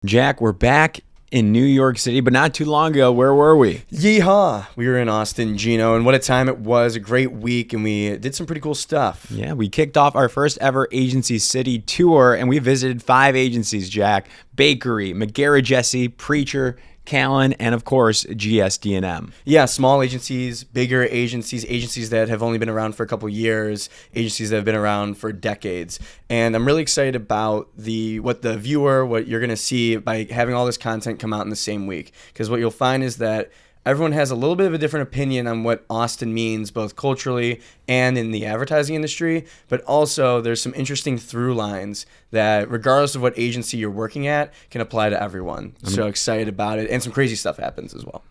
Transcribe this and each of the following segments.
Jack, we're back in New York City, but not too long ago. Where were we? Yeehaw! We were in Austin, Gino, and what a time it was. A great week, and we did some pretty cool stuff. Yeah, we kicked off our first ever Agency City tour, and we visited 5 agencies, Jack. Bakery, McGarrett Jesse, Preacher, CALLEN, and of course, GSD&M. Yeah, small agencies, bigger agencies, agencies that have only been around for a couple years, agencies that have been around for decades. And I'm really excited about what you're going to see by having all this content come out in the same week. Because what you'll find is that everyone has a little bit of a different opinion on what Austin means, both culturally and in the advertising industry. But also, there's some interesting through lines that, regardless of what agency you're working at, can apply to everyone. So excited about it. And some crazy stuff happens as well.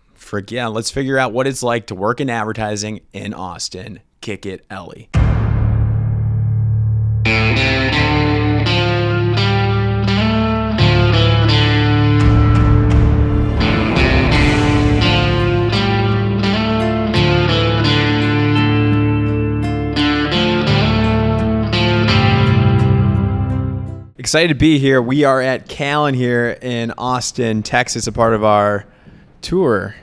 Yeah, let's figure out what it's like to work in advertising in Austin. Kick it, Ellie. Excited to be here. We are at CALLEN here in Austin, Texas, a part of our tour.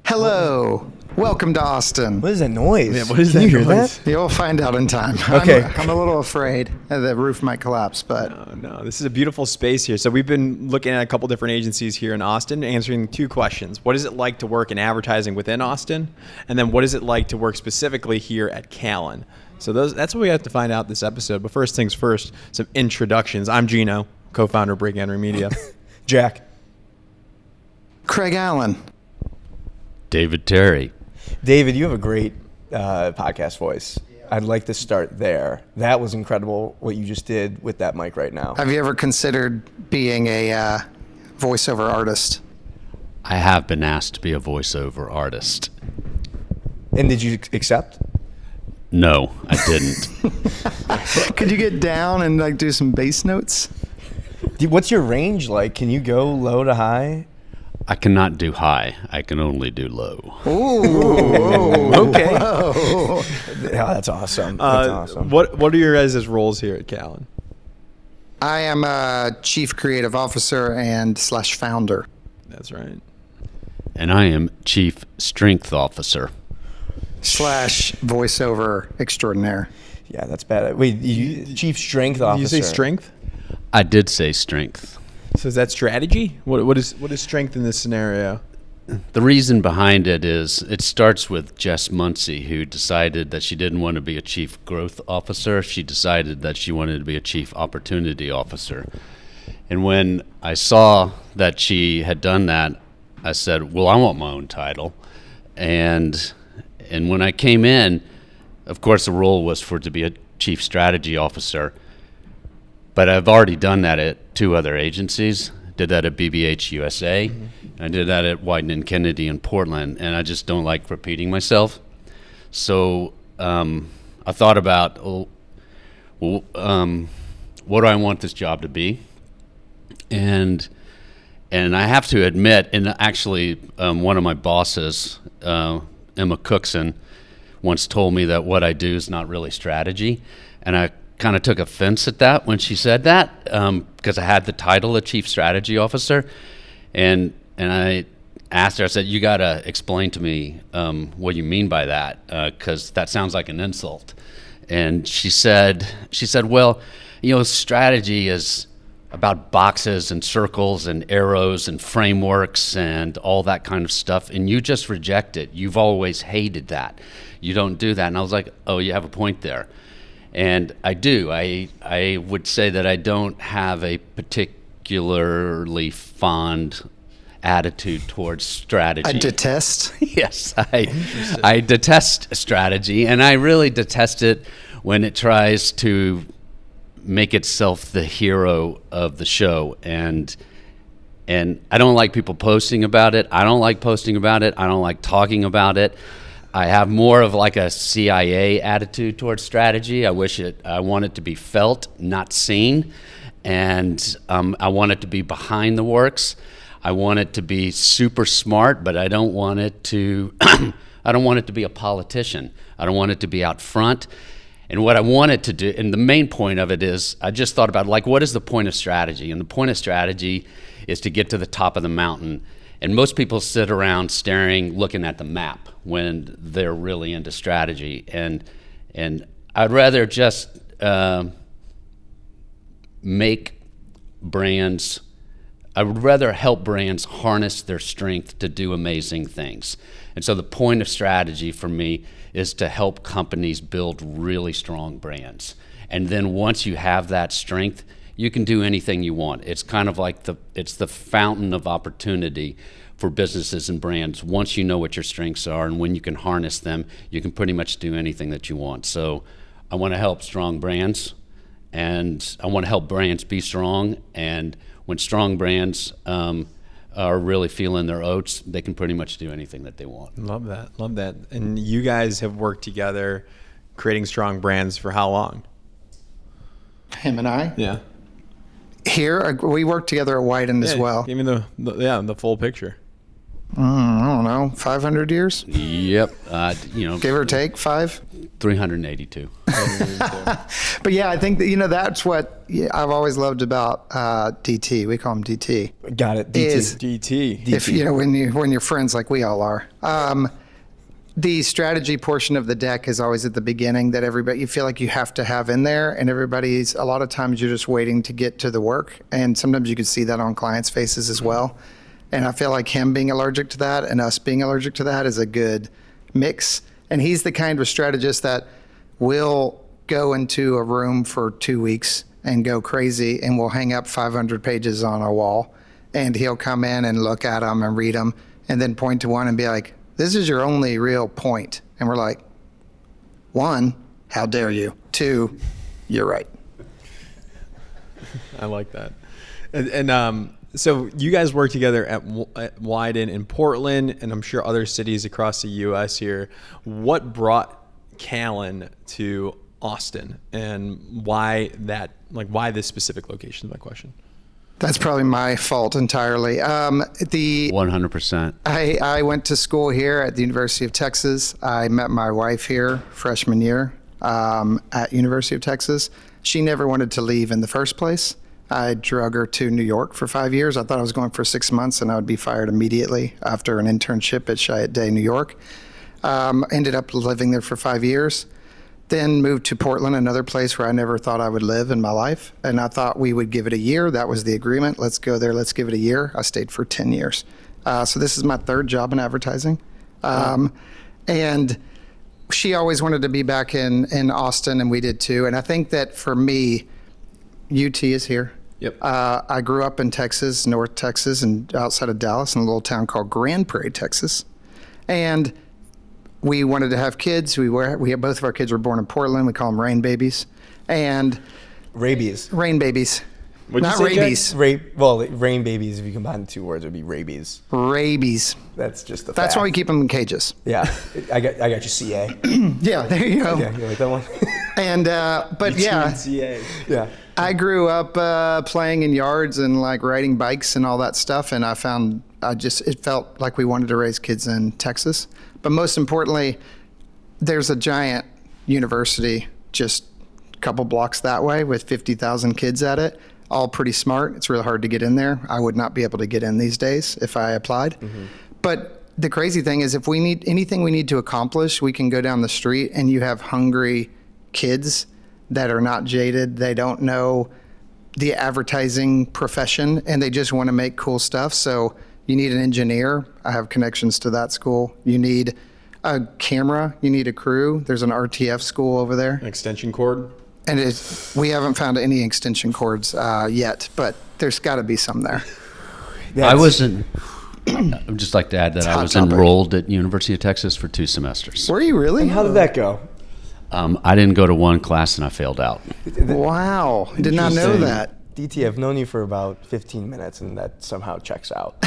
Hello. Welcome to Austin. What is that noise? Yeah, what is Can that you hear noise? that? You'll find out in time. Okay. I'm a little afraid the roof might collapse, but Oh, no, this is a beautiful space here. So we've been looking at a couple different agencies here in Austin, answering 2 questions. What is it like to work in advertising within Austin? And then what is it like to work specifically here at CALLEN? So that's what we have to find out this episode. But first things first, some introductions. I'm Gino, co-founder of Break Entry Media. Jack. Craig Allen. David Terry. David, you have a great podcast voice. I'd like to start there. That was incredible what you just did with that mic right now. Have you ever considered being a voiceover artist? I have been asked to be a voiceover artist. And did you accept? No, I didn't. Could you get down and do some bass notes? What's your range like? Can you go low to high? I cannot do high. I can only do low. Ooh. Okay. Whoa. Yeah, that's awesome. That's awesome. What are your guys' roles here at CALLEN? I am a chief creative officer and / founder. That's right. And I am chief strength officer. / voiceover extraordinaire. Yeah, that's bad. Wait, chief strength officer. Did you say strength? I did say strength. So is that strategy? What is strength in this scenario? The reason behind it is it starts with Jess Muncie, who decided that she didn't want to be a chief growth officer. She decided that she wanted to be a chief opportunity officer. And when I saw that she had done that, I said, well, I want my own title. And when I came in, of course, the role was to be a chief strategy officer. But I've already done that at 2 other agencies. Did that at BBH USA. And I did that at Whiten & Kennedy in Portland. And I just don't like repeating myself. So I thought about, what do I want this job to be? And I have to admit, and actually one of my bosses, Emma Cookson, once told me that what I do is not really strategy. And I kind of took offense at that when she said that, because I had the title of chief strategy officer. And I asked her, I said, you got to explain to me what you mean by that, because that sounds like an insult. And she said, well, strategy is about boxes and circles and arrows and frameworks and all that kind of stuff, and you just reject it. You've always hated that. You don't do that. And I was like, oh, you have a point there. And I do. I would say that I don't have a particularly fond attitude towards strategy. I detest. Yes, I detest strategy, and I really detest it when it tries to make itself the hero of the show. And I don't like people posting about it. I don't like posting about it. I don't like talking about it. I have more of like a CIA attitude towards strategy. I want it to be felt, not seen. And I want it to be behind the works. I want it to be super smart, but I don't want it to be a politician. I don't want it to be out front. And what I want it to do, and the main point of it is, I just thought about, like, what is the point of strategy? And the point of strategy is to get to the top of the mountain. And most people sit around staring, looking at the map when they're really into strategy. And I'd rather just make brands. I would rather help brands harness their strength to do amazing things. And so the point of strategy for me is to help companies build really strong brands. And then once you have that strength, you can do anything you want. It's kind of like it's the fountain of opportunity for businesses and brands. Once you know what your strengths are and when you can harness them, you can pretty much do anything that you want. So I want to help strong brands, and I want to help brands be strong. And when strong brands are really feeling their oats, they can pretty much do anything that they want. Love that. Love that. And you guys have worked together creating strong brands for how long? Him and I. Yeah. Here, we work together at Wyden as well. Give me the full picture. I don't know, 500 years? Yep. Give or take, 5? 382. But yeah, I think that, that's what I've always loved about DT. We call him DT. Got it. DT. Is DT. if when you're friends like we all are. The strategy portion of the deck is always at the beginning that everybody, you feel like you have to have in there, and everybody's, a lot of times you're just waiting to get to the work, and sometimes you can see that on clients' faces as well. And I feel like him being allergic to that and us being allergic to that is a good mix. And he's the kind of strategist that will go into a room for 2 weeks and go crazy, and we'll hang up 500 pages on a wall, and he'll come in and look at them and read them and then point to one and be like, this is your only real point. And we're like, 1, how dare you? 2, you're right. I like that. And so you guys work together at Wyden in Portland, and I'm sure other cities across the U.S. here. What brought CALLEN to Austin, and why this specific location is my question? That's probably my fault entirely. 100%. I went to school here at the University of Texas. I met my wife here freshman year at University of Texas. She never wanted to leave in the first place. I drug her to New York for 5 years. I thought I was going for 6 months and I would be fired immediately after an internship at Chiat Day, New York. Ended up living there for 5 years. Then moved to Portland, another place where I never thought I would live in my life. And I thought we would give it a year. That was the agreement. Let's go there. Let's give it a year. I stayed for 10 years. So this is my 3rd job in advertising. And she always wanted to be back in Austin, and we did too. And I think that for me, UT is here. Yep. I grew up in Texas, North Texas, and outside of Dallas in a little town called Grand Prairie, Texas. And we wanted to have kids. We had, both of our kids were born in Portland. We call them rain babies. And Rabies. rain babies. What'd you Not say, Jack? rabies. Rain babies, if you combine the 2 words, would be rabies. Rabies. That's just the That's fact. why we keep them in cages. Yeah. I got you, CA. Yeah, there you go. Yeah, you like that one? And, but yeah, Yeah. I grew up playing in yards and like riding bikes and all that stuff. And it felt like we wanted to raise kids in Texas. But most importantly, there's a giant university just a couple blocks that way with 50,000 kids at it, all pretty smart. It's really hard to get in there. I would not be able to get in these days if I applied. Mm-hmm. But the crazy thing is, if we need anything we need to accomplish, we can go down the street and you have hungry kids that are not jaded. They don't know the advertising profession and they just want to make cool stuff. So you need an engineer. I have connections to that school. You need a camera. You need a crew. There's an RTF school over there. An extension cord? And we haven't found any extension cords yet, but there's got to be some there. I wasn't. I would just like to add that I hot was topic. enrolled at University of Texas for 2 semesters. Were you really? How did that go? I didn't go to one class and I failed out. Wow. Did not know Interesting. that. DT, I've known you for about 15 minutes, and that somehow checks out.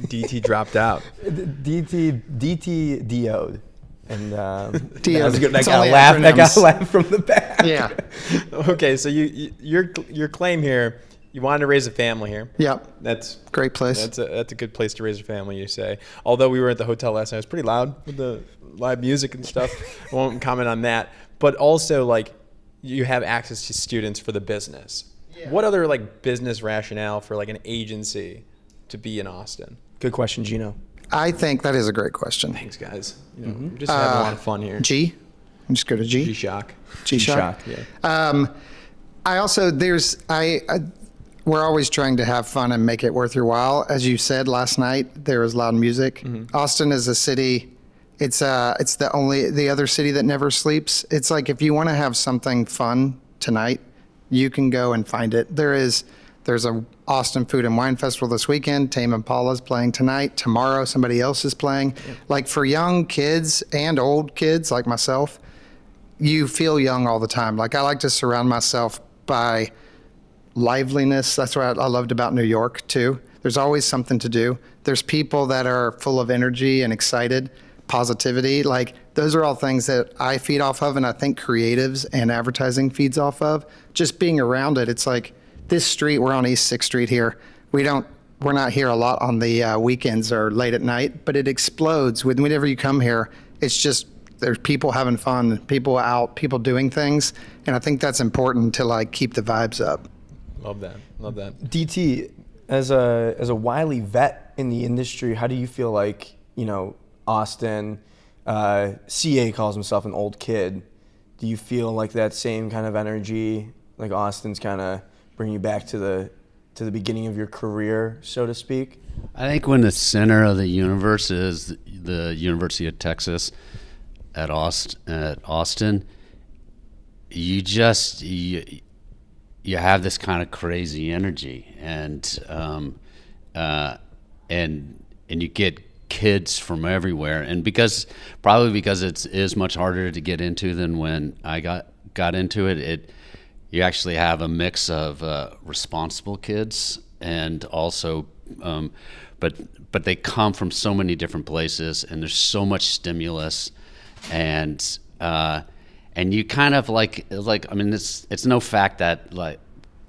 DT dropped out. DT DO'd. And DO'd. that It's got only a laugh. That got acronyms. a laugh from the back. Yeah. Okay, so your claim here, you wanted to raise a family here. Yep. That's Great place. that's a good place to raise a family, you say. Although we were at the hotel last night, it was pretty loud with the live music and stuff. I won't comment on that. But also, like, you have access to students for the business. What other like business rationale for like an agency to be in Austin? Good question, Gino. I think that is a great question. Thanks, guys. We're just having a lot of fun here. G? Just go to G? G-Shock. G-Shock? Yeah. I also, we're always trying to have fun and make it worth your while. As you said last night, there was loud music. Austin is a city, it's the other city that never sleeps. It's like, if you want to have something fun tonight, you can go and find it. There's a Austin Food and Wine Festival this weekend. Tame Impala's playing tonight. Tomorrow, somebody else is playing. Like, for young kids and old kids like myself, you feel young all the time. Like, I like to surround myself by liveliness. That's what I loved about New York too. There's always something to do. There's people that are full of energy and excited, positivity. Like, those are all things that I feed off of, and I think creatives and advertising feeds off of. Just being around it. It's like this street, we're on East 6th Street here. We're not here a lot on the weekends or late at night, but it explodes whenever you come here. It's just, there's people having fun, people out, people doing things. And I think that's important to like keep the vibes up. Love that. DT, as a wily vet in the industry, how do you feel like, Austin, CA calls himself an old kid. Do you feel like that same kind of energy, like Austin's kind of bring you back to the beginning of your career, so to speak? I think when the center of the universe is the University of Texas at Austin, you have this kind of crazy energy, and you get kids from everywhere, and because it is much harder to get into than when I got into it. You actually have a mix of responsible kids and also, but they come from so many different places, and there's so much stimulus, and you kind of like I mean, it's no fact that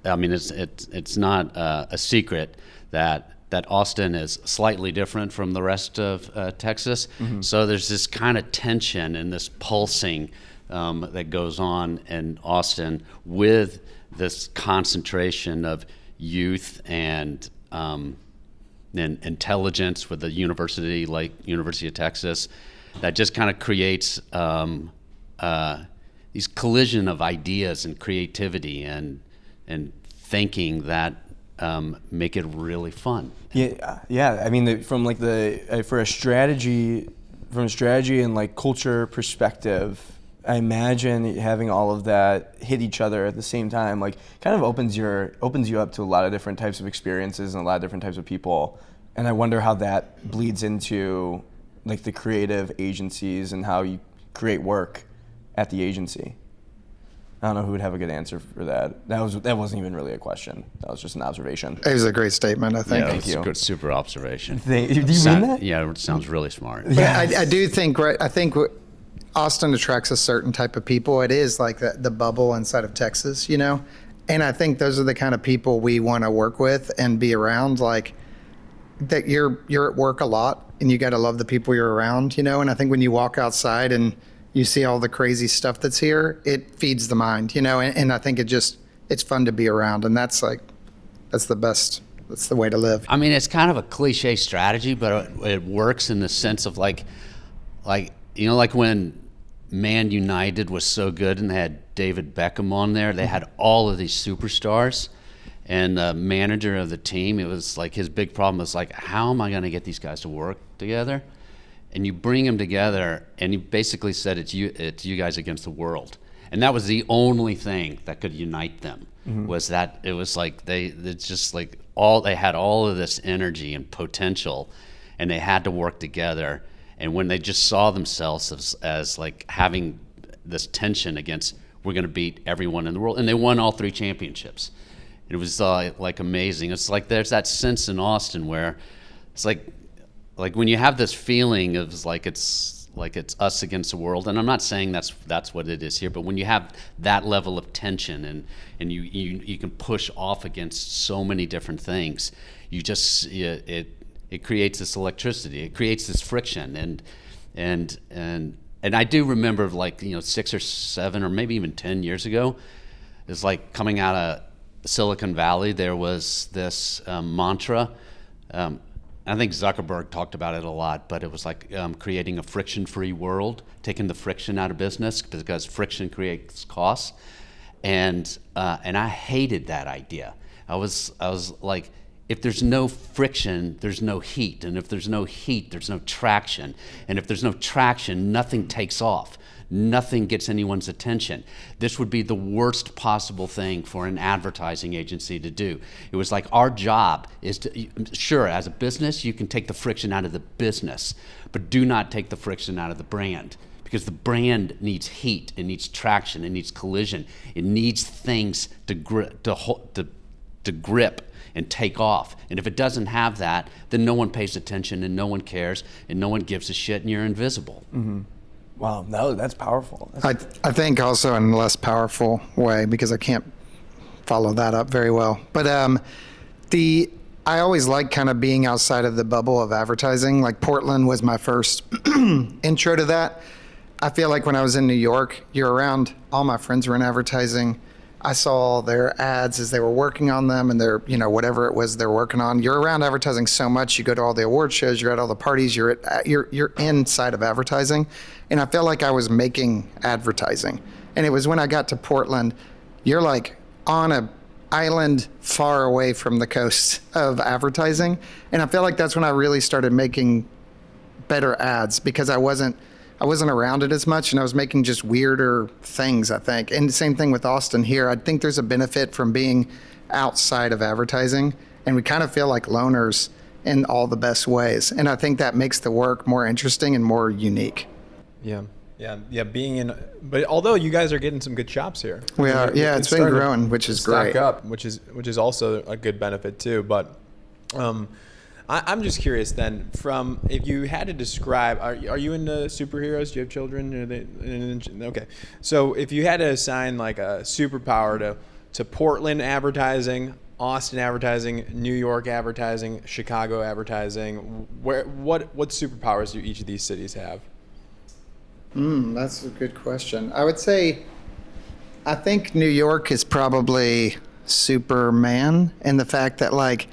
it's not a secret that Austin is slightly different from the rest of Texas. So there's this kind of tension and this pulsing that goes on in Austin with this concentration of youth and intelligence with the university like University of Texas that just kind of creates these collision of ideas and creativity and thinking that make it really fun. Yeah. I mean, from a strategy and like culture perspective, I imagine having all of that hit each other at the same time, like, kind of opens you up to a lot of different types of experiences and a lot of different types of people. And I wonder how that bleeds into like the creative agencies and how you create work at the agency. I don't know who would have a good answer for that. That wasn't even really a question. That was just an observation. It was a great statement, I think. Yeah, Thank you. Good, super observation. Do you mean that? Yeah, it sounds really smart. But I do think, I think Austin attracts a certain type of people. It is like the bubble inside of Texas, and I think those are the kind of people we want to work with and be around. Like, that you're at work a lot, and you got to love the people you're around, and I think when you walk outside and you see all the crazy stuff that's here, it feeds the mind, and I think it's fun to be around, and that's the best. That's the way to live. I mean, it's kind of a cliche strategy, but it works in the sense of like when Man United was so good and they had David Beckham on there, they had all of these superstars, and the manager of the team, it was like his big problem was like, how am I going to get these guys to work together? And you bring them together, and he basically said it's you guys against the world, and that was the only thing that could unite them. Was that it was like they had all of this energy and potential, and they had to work together. And when they just saw themselves as like having this tension against, we're going to beat everyone in the world, and they won all 3 championships. It was like amazing. It's like there's that sense in Austin where it's like when you have this feeling of it's us against the world. And I'm not saying that's what it is here, but when you have that level of tension and you can push off against so many different things, it creates this electricity. It creates this friction, and I do remember 6 or 7 or maybe even 10 years ago, it's like coming out of Silicon Valley, there was this mantra. I think Zuckerberg talked about it a lot, but it was like creating a friction-free world, taking the friction out of business because friction creates costs. And I hated that idea. I was like, if there's no friction, there's no heat. And if there's no heat, there's no traction. And if there's no traction, nothing takes off. Nothing gets anyone's attention. This would be the worst possible thing for an advertising agency to do. It was like our job is to, sure, as a business, you can take the friction out of the business, but do not take the friction out of the brand. Because the brand needs heat, it needs traction, it needs collision, it needs things to grip and take off. And if it doesn't have that, then no one pays attention and no one cares and no one gives a shit and you're invisible. Mm-hmm. Wow, no, that's powerful. I think also in a less powerful way, because I can't follow that up very well. But I always like kind of being outside of the bubble of advertising. Like Portland was my first intro to that. I feel like when I was in New York, you're around, all my friends were in advertising. I saw their ads as they were working on them and their, whatever it was they're working on. You're around advertising so much. You go to all the award shows, you're at all the parties, you're inside of advertising. And I felt like I was making advertising. And it was when I got to Portland, you're like on a island far away from the coast of advertising. And I feel like that's when I really started making better ads, because I wasn't around it as much, and I was making just weirder things, I think. And the same thing with Austin here. I think there's a benefit from being outside of advertising, and we kind of feel like loners in all the best ways. And I think that makes the work more interesting and more unique. Yeah. Being in, but although you guys are getting some good chops here, we are. Yeah, it's been growing, which is great. Stack up, which is also a good benefit too. But I'm just curious then, from, if you had to describe, are you into superheroes? Do you have children? Okay. So if you had to assign like a superpower to Portland advertising, Austin advertising, New York advertising, Chicago advertising, what superpowers do each of these cities have? That's a good question. I would say, I think New York is probably Superman in the fact that, like,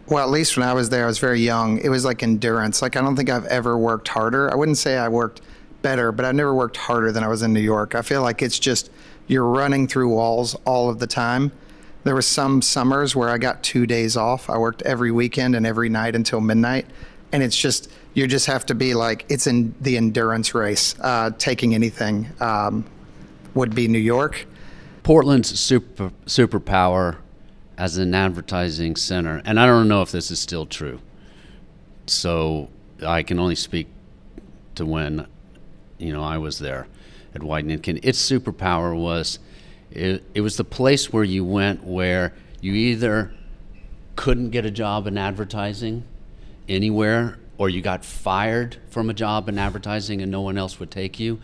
well, at least when I was there, I was very young. It was like endurance. Like, I don't think I've ever worked harder. I wouldn't say I worked better, but I never worked harder than I was in New York. I feel like it's just, you're running through walls all of the time. There were some summers where I got 2 days off. I worked every weekend and every night until midnight. And it's just, you just have to be like, it's in the endurance race. Taking anything would be New York. Portland's superpower as an advertising center, and I don't know if this is still true, so I can only speak to when I was there at White and Kin. Its superpower was it was the place where you went where you either couldn't get a job in advertising anywhere, or you got fired from a job in advertising and no one else would take you,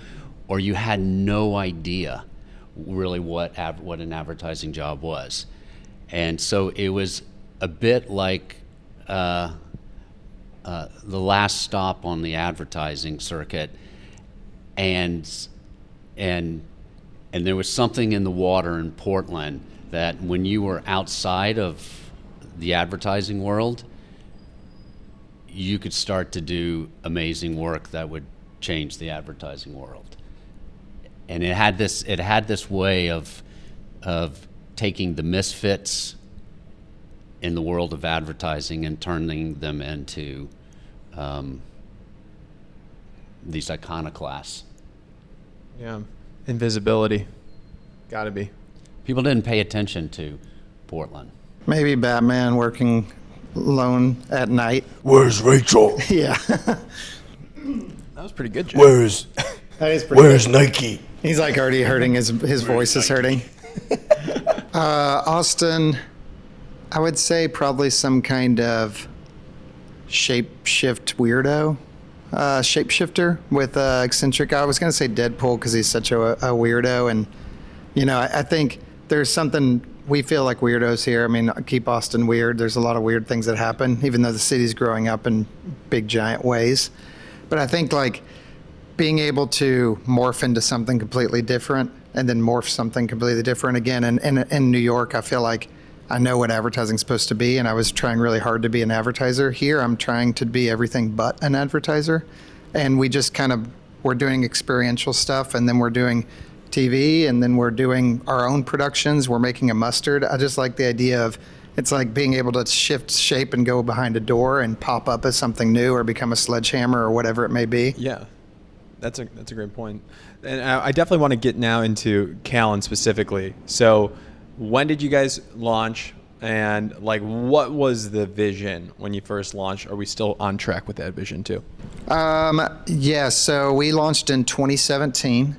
or you had no idea really what an advertising job was. And so it was a bit like the last stop on the advertising circuit, and there was something in the water in Portland that when you were outside of the advertising world, you could start to do amazing work that would change the advertising world. And it had this way of taking the misfits in the world of advertising and turning them into these iconoclasts. Yeah, invisibility, gotta be. People didn't pay attention to Portland. Maybe Batman working alone at night. Where's Rachel? Yeah. That was pretty good, Jay. Where's good. Nike? He's like already hurting. His voice is hurting. Austin, I would say probably some kind of shapeshifter with eccentric. I was going to say Deadpool because he's such a weirdo. And, I think there's something, we feel like weirdos here. I mean, keep Austin weird. There's a lot of weird things that happen, even though the city's growing up in big, giant ways. But I think, like, being able to morph into something completely different and then morph something completely different again. And in New York, I feel like I know what advertising's supposed to be, and I was trying really hard to be an advertiser. Here, I'm trying to be everything but an advertiser. And we just we're doing experiential stuff, and then we're doing TV, and then we're doing our own productions. We're making a mustard. I just like the idea of, it's like being able to shift shape and go behind a door and pop up as something new or become a sledgehammer or whatever it may be. Yeah, that's a great point. And I definitely want to get now into CALLEN specifically. So when did you guys launch, and like what was the vision when you first launched? Are we still on track with that vision too? Yeah, so we launched in 2017.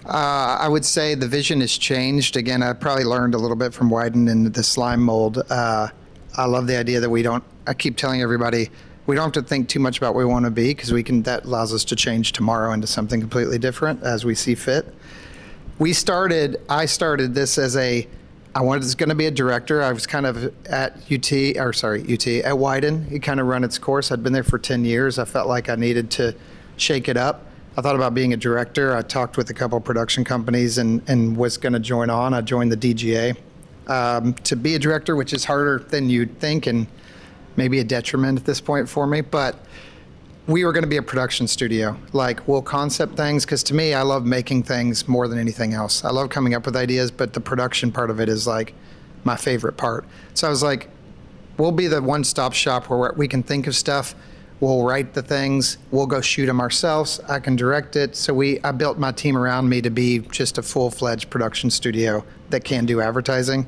I would say the vision has changed. Again, I probably learned a little bit from Wyden and the slime mold. I love the idea that I keep telling everybody, we don't have to think too much about what we want to be, because that allows us to change tomorrow into something completely different as we see fit. I started this as I was going to be a director. I was kind of at at Wyden. It kind of run its course. I'd been there for 10 years. I felt like I needed to shake it up. I thought about being a director. I talked with a couple of production companies and was going to join on. I joined the DGA to be a director, which is harder than you'd think and maybe a detriment at this point for me. But we were going to be a production studio. Like, we'll concept things, because to me, I love making things more than anything else. I love coming up with ideas, but the production part of it is like my favorite part. So I was like, we'll be the one-stop shop where we can think of stuff. We'll write the things. We'll go shoot them ourselves. I can direct it. So I built my team around me to be just a full-fledged production studio that can do advertising.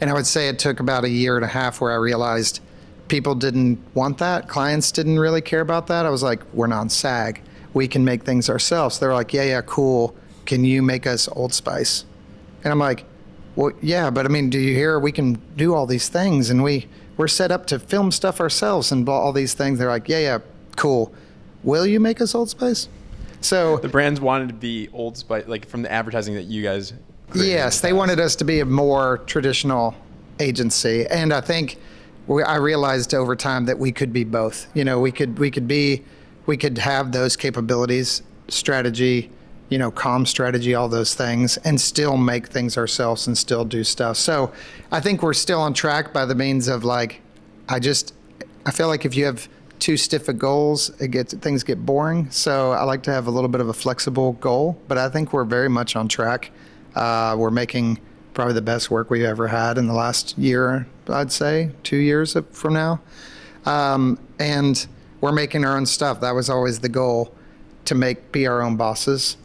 And I would say it took about a year and a half where I realized people didn't want that. Clients didn't really care about that. I was like, we're not SAG. We can make things ourselves. They're like, yeah, cool. Can you make us Old Spice? And I'm like, well, yeah, but I mean, do you hear? We can do all these things, and we're set up to film stuff ourselves and all these things. They're like, yeah, cool. Will you make us Old Spice? So The brands wanted to be Old Spice, like from the advertising that you guys created. Yes, they wanted us to be a more traditional agency, and I think I realized over time that we could be both. You know, we could have those capabilities, strategy, comm strategy, all those things, and still make things ourselves and still do stuff. So I think we're still on track by the means of like, I feel like if you have too stiff of goals, things get boring. So I like to have a little bit of a flexible goal, but I think we're very much on track. We're making probably the best work we've ever had in the last year, I'd say 2 years from now. And we're making our own stuff. That was always the goal, to be our own bosses.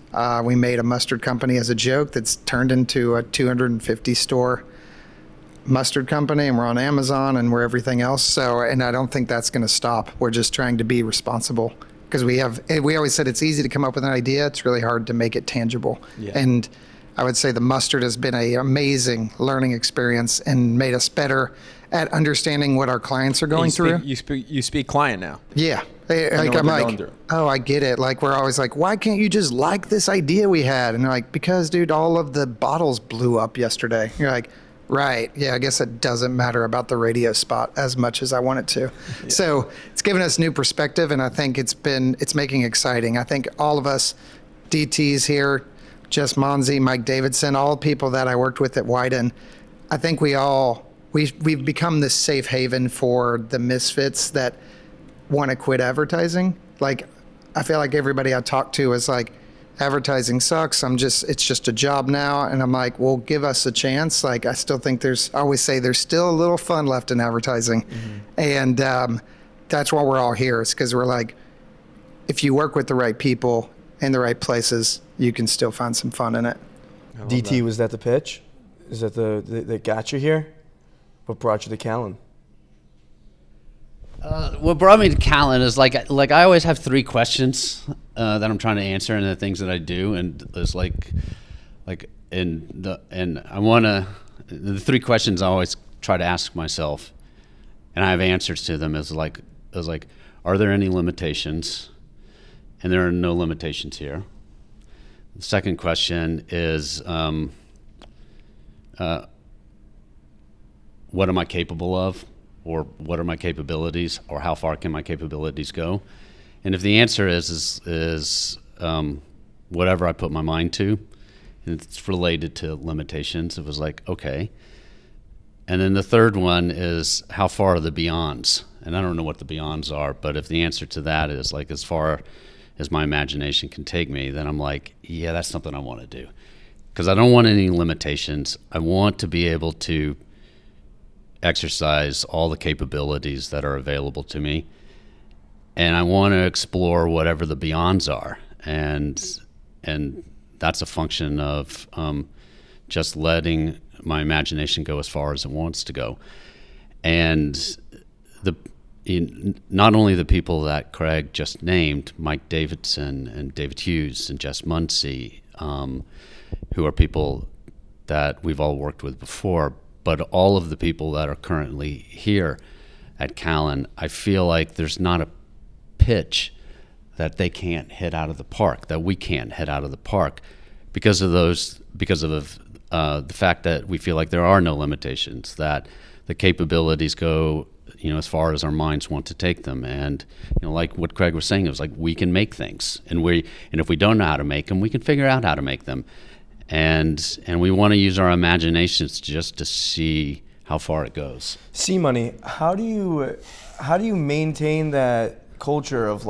We made a mustard company as a joke that's turned into a 250 store mustard company, and we're on Amazon and we're everything else. So, and I don't think that's going to stop. We're just trying to be responsible, because we always said it's easy to come up with an idea. It's really hard to make it tangible. Yeah. And I would say the mustard has been an amazing learning experience and made us better at understanding what our clients are going through. You speak client now. Yeah. I'm like, oh, I get it. Like, we're always like, why can't you just like this idea we had? And they're like, because, dude, all of the bottles blew up yesterday. You're like, right. Yeah, I guess it doesn't matter about the radio spot as much as I want it to. Yeah. So it's given us new perspective, and I think it's making it exciting. I think all of us, DTs here, Jess Monzi, Mike Davidson, all the people that I worked with at Wyden, I think we've become this safe haven for the misfits that want to quit advertising. Like, I feel like everybody I talk to is like, advertising sucks. It's just a job now. And I'm like, well, give us a chance. Like, I still think I always say there's still a little fun left in advertising. Mm-hmm. And that's why we're all here. It's because we're like, if you work with the right people in the right places, you can still find some fun in it. DT, was that the pitch? Is that that got you here? What brought you to CALLEN? What brought me to CALLEN is like I always have three questions that I'm trying to answer, and the things that I do, and there's the three questions I always try to ask myself, and I have answers to them. Is like, are there any limitations? And there are no limitations here. The second question is, what am I capable of? Or what are my capabilities, or how far can my capabilities go? And if the answer is whatever I put my mind to, and it's related to limitations, it was like, okay. And then the third one is how far are the beyonds? And I don't know what the beyonds are, but if the answer to that is like as far as my imagination can take me, then I'm like, yeah, that's something I want to do. Because I don't want any limitations. I want to be able to exercise all the capabilities that are available to me. And I want to explore whatever the beyonds are. And that's a function of just letting my imagination go as far as it wants to go. And not only the people that Craig just named, Mike Davidson and David Hughes and Jess Muncie, who are people that we've all worked with before, but all of the people that are currently here at CALLEN, I feel like there's not a pitch that they can't hit out of the park, that we can't hit out of the park because of the fact that we feel like there are no limitations, that the capabilities go, as far as our minds want to take them. And, like what Craig was saying, it was like we can make things, and if we don't know how to make them, we can figure out how to make them. And we want to use our imaginations just to see how far it goes. C-Money, how do you maintain that culture of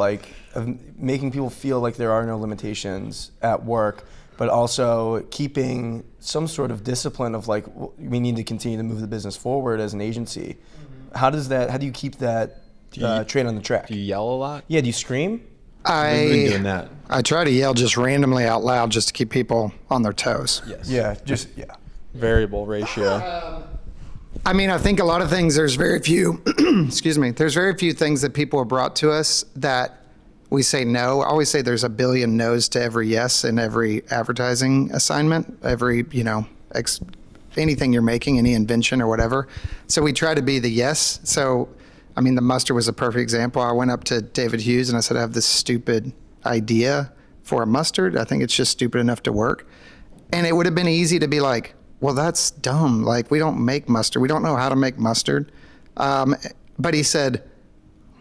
making people feel like there are no limitations at work, but also keeping some sort of discipline of we need to continue to move the business forward as an agency? How do you keep that train on the track? Do you yell a lot? Yeah, do you scream? We've been doing that. I try to yell just randomly out loud just to keep people on their toes. Yes. Yeah, Variable ratio. I mean, I think a lot of things, there's very few, excuse me, there's very few things that people have brought to us that we say no. I always say there's a billion no's to every yes in every advertising assignment, every, anything you're making, any invention or whatever. So we try to be the yes. So, I mean, the mustard was a perfect example. I went up to David Hughes and I said, I have this stupid idea for a mustard. I think it's just stupid enough to work. And it would have been easy to be like, well, that's dumb. Like, we don't make mustard. We don't know how to make mustard. But he said,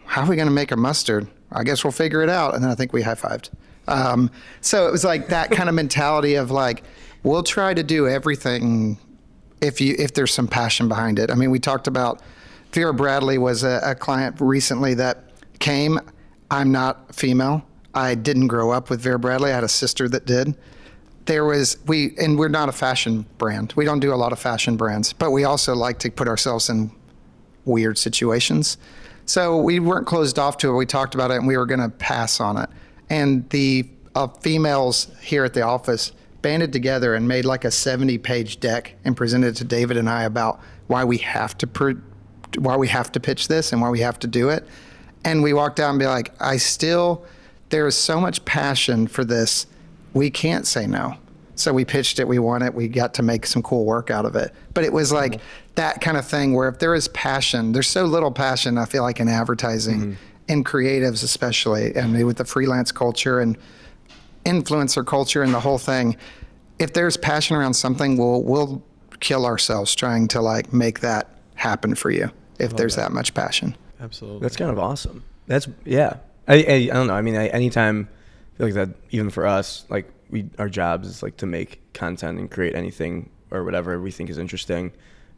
how are we going to make a mustard? I guess we'll figure it out. And then I think we high-fived. So it was like that kind of mentality of like, we'll try to do everything if there's some passion behind it. I mean, we talked about Vera Bradley was a client recently that came. I'm not female. I didn't grow up with Vera Bradley. I had a sister that did. And we're not a fashion brand. We don't do a lot of fashion brands, but we also like to put ourselves in weird situations. So we weren't closed off to it. We talked about it and we were going to pass on it. And the females here at the office banded together and made like a 70-page deck and presented it to David and I about why we have to pitch this and why we have to do it. And we walked out and be like, there is so much passion for this, we can't say no. So we pitched it, we won it, we got to make some cool work out of it. But it was like that kind of thing where if there is passion, there's so little passion, I feel like, in advertising, in creatives especially, and with the freelance culture and influencer culture and the whole thing. If there's passion around something, we'll kill ourselves trying to make that happen for you if there's that much passion. Absolutely. That's kind of awesome. I don't know. I mean, anytime I feel like that, even for us, our jobs is to make content and create anything or whatever we think is interesting.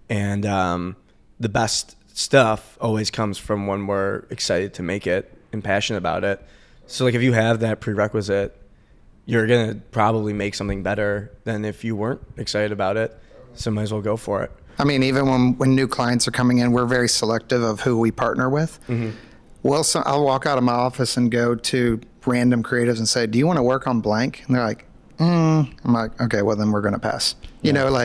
And the best stuff always comes from when we're excited to make it and passionate about it. So if you have that prerequisite, you're going to probably make something better than if you weren't excited about it. So might as well go for it. I mean, even when new clients are coming in, we're very selective of who we partner with. Well, I'll walk out of my office and go to random creatives and say, do you want to work on blank? And they're like, I'm like, okay, well then we're going to pass. You know,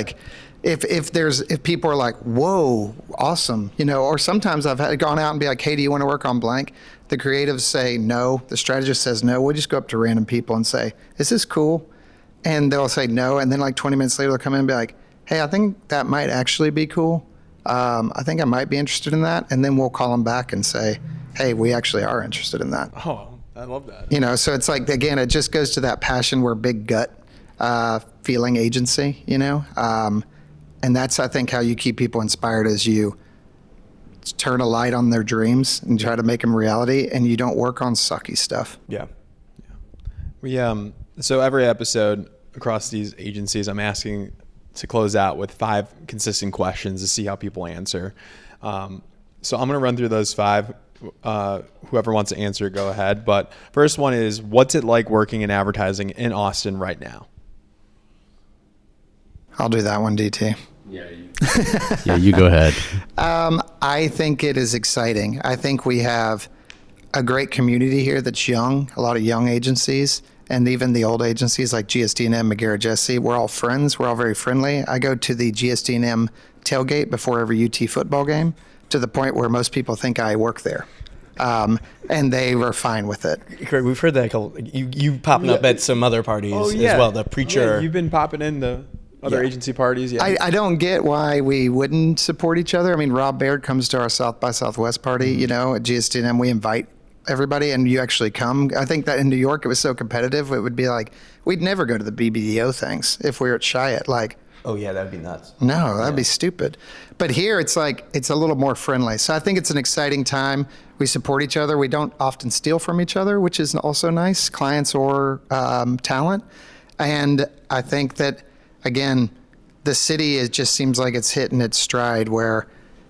if people are like, whoa, awesome, or sometimes I've gone out and be like, hey, do you want to work on blank? The creatives say no. The strategist says no. We'll just go up to random people and say, is this cool? And they'll say no. And then 20 minutes later, they'll come in and be like, hey, I think that might actually be cool. I think I might be interested in that. And then we'll call them back and say, hey, we actually are interested in that. Oh, I love that. So it's again, it just goes to that passion. We're big gut feeling agency, and that's, I think, how you keep people inspired is you turn a light on their dreams and try to make them reality, and you don't work on sucky stuff. Yeah. We so every episode across these agencies, I'm asking to close out with 5 consistent questions to see how people answer. So I'm going to run through those 5. Whoever wants to answer, go ahead. But first one is, what's it like working in advertising in Austin right now? I'll do that one, DT. Yeah, you go ahead. I think it is exciting. I think we have a great community here that's young, a lot of young agencies, and even the old agencies like GSD&M, McGarrett Jesse. We're all friends. We're all very friendly. I go to the GSD&M tailgate before every UT football game, to the point where most people think I work there. And they were fine with it. Craig, we've heard that you popping up at some other parties as well. The preacher. Yeah, you've been popping in the other agency parties. Yeah. I don't get why we wouldn't support each other. I mean, Rob Baird comes to our South by Southwest party, you know, at GSD&M. We invite everybody, and you actually come. I think that in New York, it was so competitive. It would be like, we'd never go to the BBDO things if we were at Chiat. Like, Oh yeah, that'd be nuts. no, that'd be stupid. But here, it's like, it's a little more friendly. So I think it's an exciting time. We support each other. We don't often steal from each other, which is also nice, clients or talent. And I think that, again, the city, it just seems like it's hitting its stride where,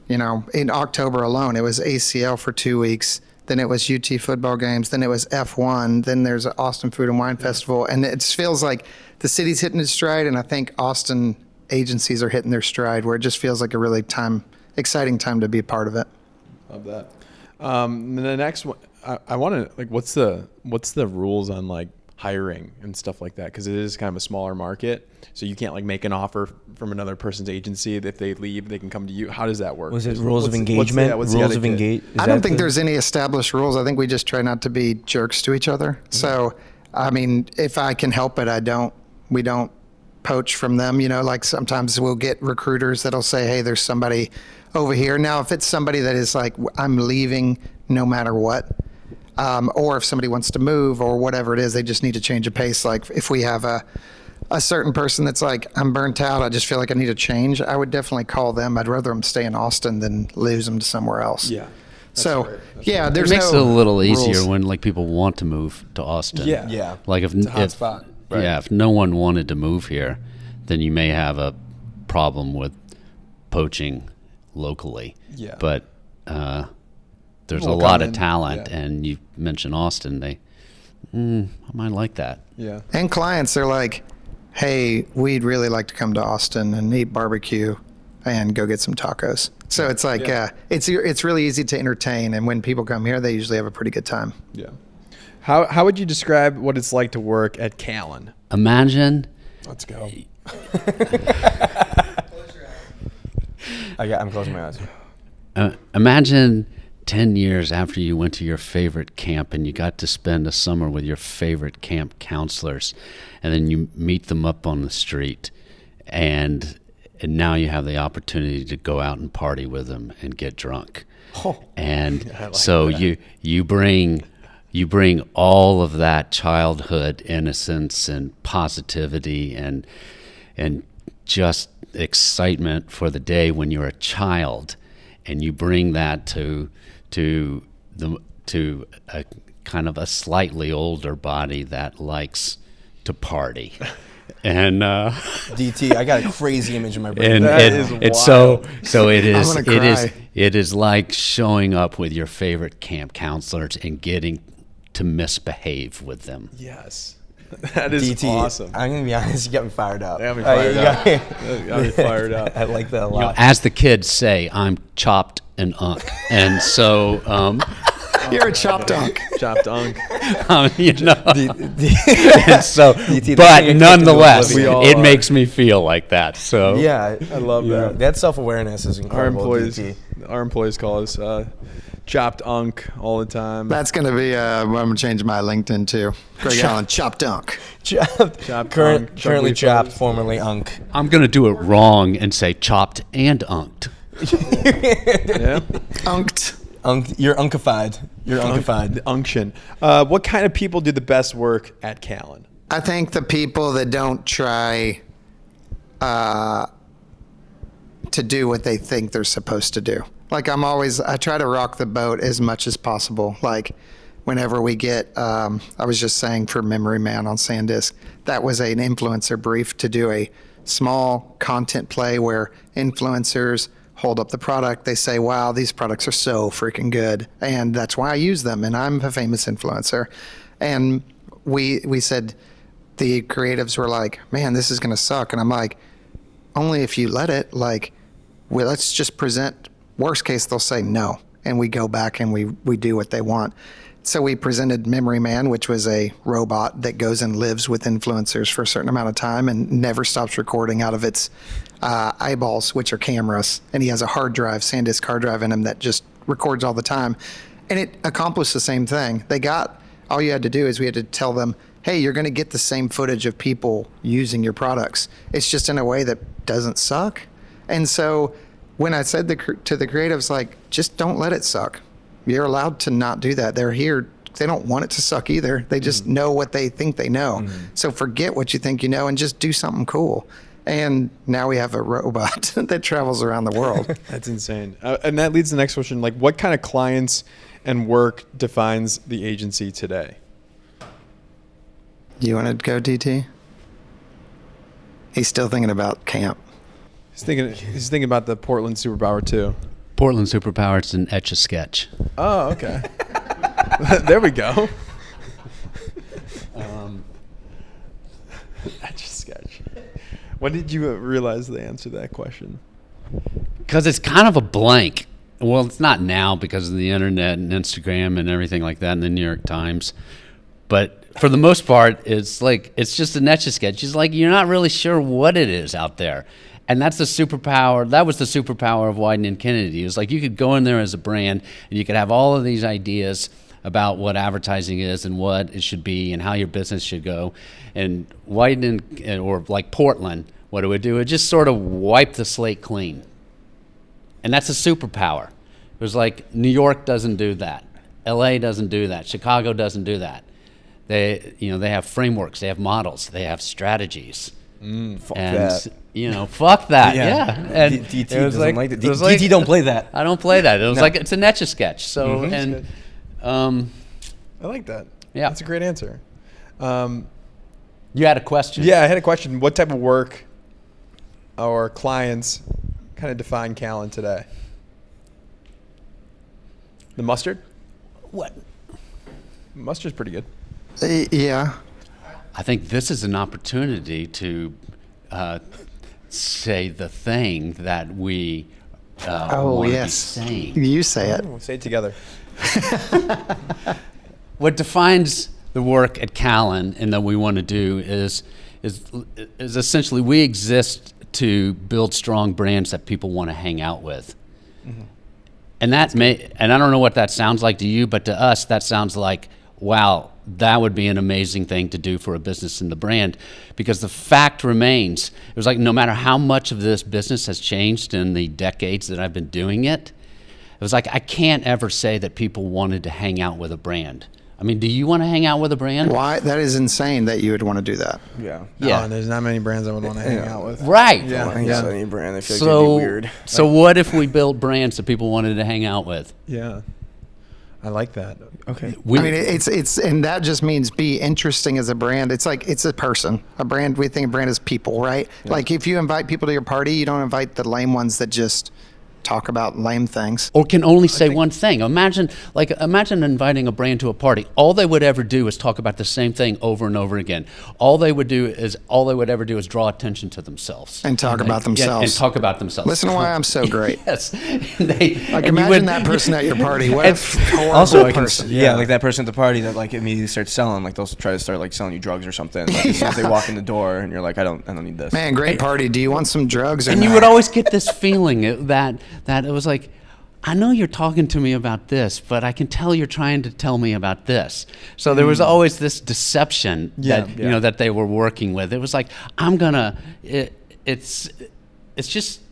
you know, in October alone, it was ACL for 2 weeks. Then it was UT football games. Then it was F1. Then there's an Austin Food and Wine Festival. And it feels like the city's hitting its stride. And I think Austin agencies are hitting their stride, where it just feels like a really exciting time to be a part of it. Love that. The next one, I want to, like, what's the rules on like hiring and stuff like that? Because it is kind of a smaller market, so you can't like make an offer from another person's agency. If they leave, they can come to you. How does that work? Was it rules of engagement? What's the Rules of etiquette? engagement? I don't think there's any established rules. I think we just try not to be jerks to each other. So, I mean, if I can help it, we don't poach from them. You know, like sometimes we'll get recruiters that'll say, hey, there's somebody over here. Now, if it's somebody that is like, I'm leaving no matter what, or if somebody wants to move or whatever it is, they just need to change a pace. Like if we have a certain person that's like, I'm burnt out, I just feel like I need a change, I would definitely call them. I'd rather them stay in Austin than lose them to somewhere else. Yeah. So, yeah, It there's makes no it a little easier rules. when like people want to move to Austin. Yeah. Yeah. Like if a hot if spot. yeah, if no one wanted to move here, then you may have a problem with poaching locally. Yeah. But there's a Will lot come of in, talent, yeah. and you mentioned Austin. I might like that. Yeah. And clients are like, hey, we'd really like to come to Austin and eat barbecue and go get some tacos. So it's like, Yeah. it's really easy to entertain. And when people come here, they usually have a pretty good time. Yeah. How would you describe what it's like to work at CALLEN? Imagine Let's go. I'm closing my eyes. Imagine 10 years after you went to your favorite camp and you got to spend a summer with your favorite camp counselors, and then you meet them up on the street, and now you have the opportunity to go out and party with them and get drunk. And so you bring all of that childhood innocence and positivity and just excitement for the day when you're a child, and you bring that to a kind of a slightly older body that likes to party. And DT, I got a crazy image in my brain. and That is it's so it is I'm gonna cry. it is like showing up with your favorite camp counselors and getting to misbehave with them. Yes. That is DT, awesome. I'm gonna be honest, you got me fired up. Got me fired up. You Got me fired up. I like that a You know, lot. as the kids say, I'm chopped and unk, and so You're a chop dunk. Chopped unk. you know. And so, DT, but that's nonetheless, We all it are. makes me feel like that. So Yeah, I love that. That self-awareness is Our incredible. employees, DT. call us chopped unk all the time. That's going to be, I'm going to change my LinkedIn too. Greg Allen, chop dunk. Chopped, Unk, currently Chuck chopped, Leaf. formerly unk. I'm gonna do it wrong and say chopped and unked. Yeah. Unked. You're unkified. You're unkified. The unction. What kind of people do the best work at CALLEN? I think the people that don't try to do what they think they're supposed to do. Like I try to rock the boat as much as possible. Like whenever we get, I was just saying for Memory Man on SanDisk, that was an influencer brief to do a small content play where influencers hold up the product. They say, wow, these products are so freaking good. And that's why I use them. And I'm a famous influencer. And we said, the creatives were like, man, this is going to suck. And I'm like, only if you let it. Like, well, let's just present. Worst case, they'll say no. And we go back and we do what they want. So we presented Memory Man, which was a robot that goes and lives with influencers for a certain amount of time and never stops recording out of its eyeballs, which are cameras. And he has a hard drive, SanDisk hard drive in him that just records all the time. And it accomplished the same thing. All you had to do is we had to tell them, hey, you're going to get the same footage of people using your products. It's just in a way that doesn't suck. And so when I said to the creatives, like, just don't let it suck. You're allowed to not do that. They're here. They don't want it to suck either. They just know what they think they know. So forget what you think you know and just do something cool. And now we have a robot that travels around the world. That's insane. And that leads to the next question. Like, what kind of clients and work defines the agency today? You want to go, DT? He's still thinking about camp. He's thinking about the Portland Superpower too. Portland Superpower, it's an Etch-a-Sketch. Oh, okay. There we go. Etch-a-Sketch. When did you realize the answer to that question? Because it's kind of a blank. Well, it's not now because of the internet and Instagram and everything like that and the New York Times. But for the most part, it's just an Etch-a-Sketch. It's like you're not really sure what it is out there. And that's the superpower. That was the superpower of Wyden and Kennedy. It was like you could go in there as a brand and you could have all of these ideas about what advertising is and what it should be and how your business should go. And Wyden, or like Portland, what it would do, it just sort of wipe the slate clean. And that's a superpower. It was like New York doesn't do that. LA doesn't do that. Chicago doesn't do that. They have frameworks, they have models, they have strategies. Fuck And that. fuck that. Yeah. And DT it was doesn't like that. it was DT don't play that. I don't play that. It was like it's an Etch-a-Sketch. So and I like that. Yeah. That's a great answer. You had a question. Yeah, I had a question. What type of work or clients kind of define CALLEN today? The mustard? What? Mustard's pretty good. Yeah. I think this is an opportunity to say the thing that we Oh, want yes. to be saying. You say it. We'll say it together. What defines the work at CALLEN and that we want to do is essentially we exist to build strong brands that people want to hang out with. And and I don't know what that sounds like to you, but to us that sounds like, wow, that would be an amazing thing to do for a business and the brand, because the fact remains, it was like no matter how much of this business has changed in the decades that I've been doing it, it was like I can't ever say that people wanted to hang out with a brand. I mean, do you want to hang out with a brand? Why? That is insane that you would want to do that. Yeah. Yeah. And there's not many brands I would want to hang out with. Right. Yeah. I think Yeah. so. Any brand, I feel like it'd be weird. So what if we built brands that people wanted to hang out with? Yeah. I like that. Okay. I mean, it's and that just means be interesting as a brand. It's like it's a person. A brand, we think a brand is people, right? Yeah. Like if you invite people to your party, you don't invite the lame ones that just talk about lame things. Or can only say one thing. Imagine inviting a brand to a party. All they would ever do is talk about the same thing over and over again. All they would ever do is draw attention to themselves And talk about themselves. and talk about themselves. Listen to why I'm so great. Yes. Imagine that person at your party. What if horrible Also, I can, person? like that person at the party that like immediately starts selling, like they'll try to start like selling you drugs or something. Like, as soon as they walk in the door, and you're like, I don't need this. Man, great party. Do you want some drugs? Or And you not? would always get this feeling that it was like, I know you're talking to me about this, but I can tell you're trying to tell me about this. So there was always this deception that they were working with. It was like, it's just,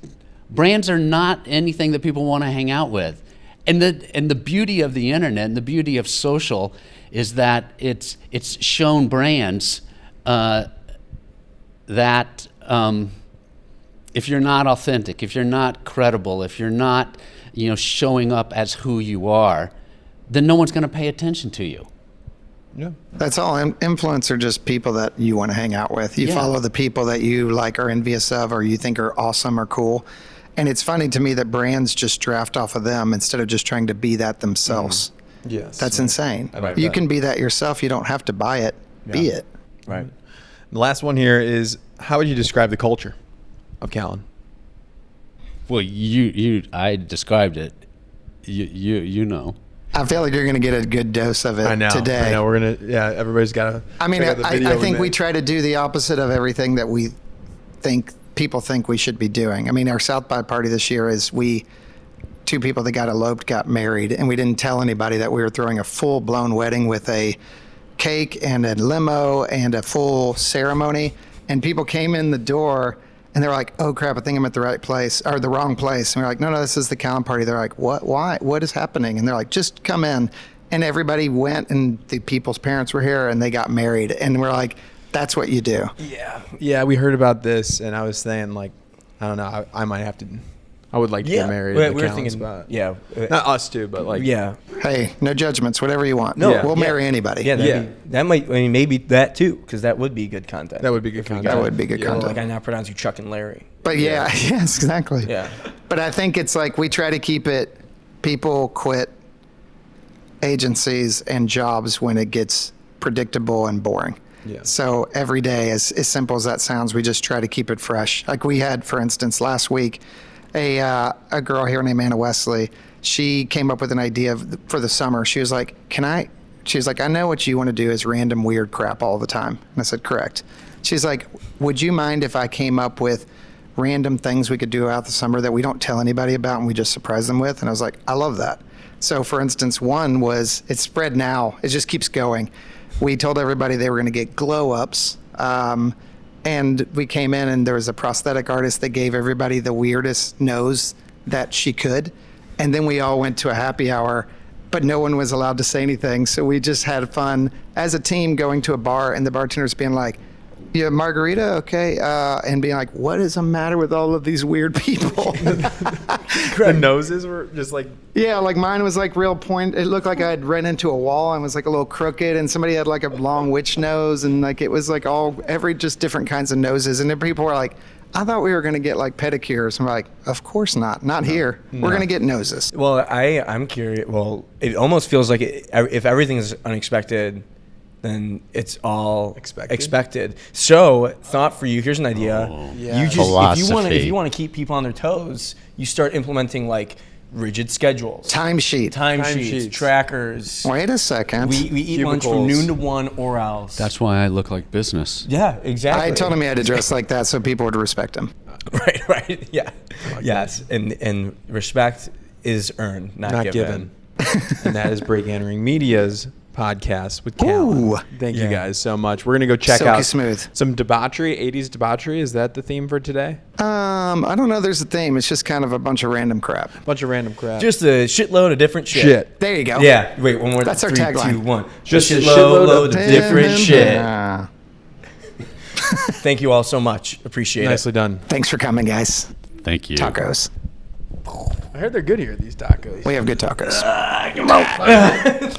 brands are not anything that people want to hang out with. And the beauty of the internet and the beauty of social is that it's shown brands that if you're not authentic, if you're not credible, if you're not showing up as who you are, then no one's going to pay attention to you. Yeah. That's all. Influence are just people that you want to hang out with. You Yeah. follow the people that you like are envious of or you think are awesome or cool. And it's funny to me that brands just draft off of them instead of just trying to be that themselves. Yes. That's insane. like You that. can be that yourself. You don't have to buy it. Be it. Right. The last one here is, how would you describe the culture of Callen? Well, I described it. You know. I feel like you're going to get a good dose of it today. I know. We're gonna. Yeah. Everybody's got to. I mean, I think we try to do the opposite of everything that we think people think we should be doing. I mean, our South by party this year is two people that got eloped got married, and we didn't tell anybody that we were throwing a full-blown wedding with a cake and a limo and a full ceremony. And people came in the door and they're like, "Oh crap, I think I'm at the right place or the wrong place." And we're like, "No, this is the Callen party." They're like, "What? Why? What is happening?" And they're like, "Just come in." And everybody went, and the people's parents were here, and they got married. And we're like, "That's what you do." Yeah. We heard about this, and I was saying, like, I don't know. I might have to. I would like to get married. We at the were Callen thinking, spot. yeah. Not us too, but like. Yeah. Hey, no judgments. Whatever you want. No, We'll yeah. marry anybody. Yeah, Yeah. that might, I mean, maybe that too, because that would be good content. That would be good content. That would be good Yeah. content. Like I now pronounce you Chuck and Larry. But yeah, yes, exactly. Yeah. But I think it's like we try to keep it, people quit agencies and jobs when it gets predictable and boring. Yeah. So every day, as simple as that sounds, we just try to keep it fresh. Like we had, for instance, last week, a girl here named Anna Wesley. She came up with an idea for the summer. She was like, she's like, "I know what you want to do is random weird crap all the time." And I said, "Correct." She's like, "Would you mind if I came up with random things we could do out the summer that we don't tell anybody about and we just surprise them with?" And I was like, "I love that." So for instance, one was, it's spread now. It just keeps going. We told everybody they were going to get glow ups. And we came in and there was a prosthetic artist that gave everybody the weirdest nose that she could. And then we all went to a happy hour, but no one was allowed to say anything. So we just had fun as a team going to a bar and the bartenders being like, "You have margarita? Okay." And being like, "What is the matter with all of these weird people?" The noses were just like. Yeah, like mine was like real point. It looked like I had run into a wall and was like a little crooked, and somebody had like a long witch nose, and like it was like every just different kinds of noses. And then people were like, "I thought we were gonna get like pedicures." And we're like, "Of course not here. We're gonna get noses." Well, I'm curious. Well, it almost feels like if everything is unexpected, then it's all expected. So, thought for you. Here's an idea. Yeah. You just Philosophy. if you want to keep people on their toes, you start implementing like rigid schedules, Timesheet. timesheets, trackers. Wait a second. We eat lunch from Cubicles. noon to 1 or else. That's why I look like business. yeah, exactly. I told him he had to dress like that so people would respect him. right, yeah, yes, and respect is earned, not given. And that is Break Entering Media's podcast with Callen. Ooh. Thank you Yeah. guys so much. We're going to go check Silky out smooth. some debauchery, 80s debauchery. Is that the theme for today? I don't know. There's a theme. It's just kind of a bunch of random crap. Bunch of random crap. Just a shitload of different shit. shit. There you go. Yeah. Wait, one more. That's our 3, tagline. 2, 1. Just Just a a shitload shitload of of different shit. Ah. Thank you all so much. Appreciate Nicely it. done. Thanks for coming, guys. Thank you. Tacos. I heard they're good here, these tacos. We have good tacos. Come on.